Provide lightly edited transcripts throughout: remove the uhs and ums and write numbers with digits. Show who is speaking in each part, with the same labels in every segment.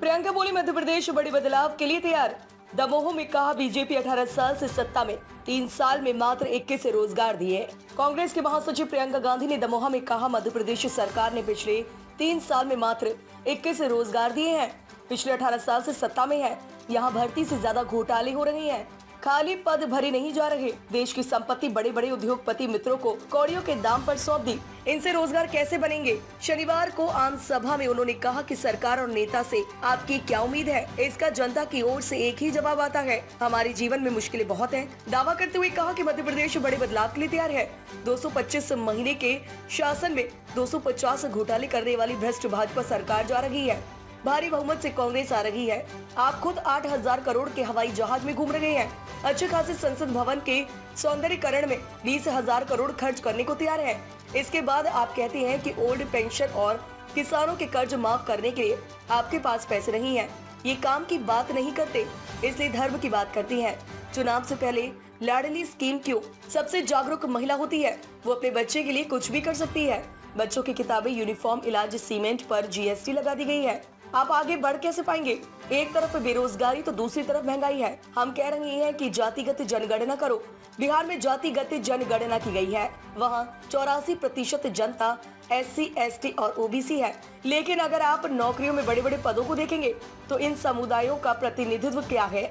Speaker 1: प्रियंका बोली मध्य प्रदेश बड़े बदलाव के लिए तैयार। दमोह में कहा बीजेपी 18 साल से सत्ता में, 3 साल में मात्र 21 से रोजगार दिए। कांग्रेस के महासचिव प्रियंका गांधी ने दमोह में कहा मध्य प्रदेश सरकार ने पिछले 3 साल में मात्र 21 से रोजगार दिए हैं। पिछले 18 साल से सत्ता में है, यहाँ भर्ती से ज्यादा घोटाले हो रहे हैं, खाली पद भरे नहीं जा रहे। देश की संपत्ति बड़े बड़े उद्योगपति मित्रों को कौड़ियों के दाम पर सौंप दी, इनसे रोजगार कैसे बनेंगे। शनिवार को आम सभा में उन्होंने कहा कि सरकार और नेता से आपकी क्या उम्मीद है, इसका जनता की ओर से एक ही जवाब आता है, हमारे जीवन में मुश्किलें बहुत हैं। दावा करते हुए कहा कि मध्य प्रदेश बड़े बदलाव के लिए तैयार है। 225 महीने के शासन में 250 घोटाले करने वाली भ्रष्ट भाजपा सरकार जा रही है, भारी बहुमत से कांग्रेस आ रही है। आप खुद 8,000 करोड़ के हवाई जहाज में घूम रहे हैं, अच्छे खासे संसद भवन के सौंदर्यीकरण में 20,000 करोड़ खर्च करने को तैयार है। इसके बाद आप कहते हैं कि ओल्ड पेंशन और किसानों के कर्ज माफ करने के लिए आपके पास पैसे नहीं है। ये काम की बात नहीं करते, इसलिए धर्म की बात करती है। चुनाव से पहले लाडली स्कीम क्यों? सबसे जागरूक महिला होती है, वो अपने बच्चे के लिए कुछ भी कर सकती है। बच्चों की किताबें, यूनिफॉर्म, इलाज, सीमेंट पर जीएसटी लगा दी गई है। आप आगे बढ़ कैसे पाएंगे? एक तरफ बेरोजगारी तो दूसरी तरफ महंगाई है। हम कह रहे हैं कि जातिगत जनगणना करो। बिहार में जातिगत जनगणना की गई है, वहाँ 84% जनता SC, ST और OBC है। लेकिन अगर आप नौकरियों में बड़े बड़े पदों को देखेंगे तो इन समुदायों का प्रतिनिधित्व क्या है?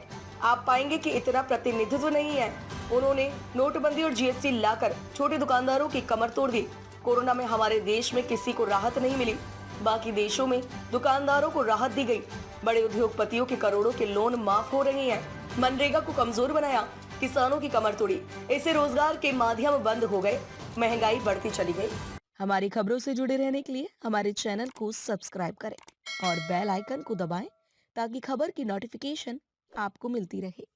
Speaker 1: आप पाएंगे कि इतना प्रतिनिधित्व नहीं है। उन्होंने नोटबंदी और GST लाकर छोटे दुकानदारों की कमर तोड़ दी। कोरोना में हमारे देश में किसी को राहत नहीं मिली, बाकी देशों में दुकानदारों को राहत दी गई। बड़े उद्योगपतियों के करोड़ों के लोन माफ हो रहे हैं। मनरेगा को कमजोर बनाया, किसानों की कमर तोड़ी, इससे रोजगार के माध्यम बंद हो गए, महंगाई बढ़ती चली गई। हमारी खबरों से जुड़े रहने के लिए हमारे चैनल को सब्सक्राइब करें और बेल आइकन को दबाएं ताकि खबर की नोटिफिकेशन आपको मिलती रहे।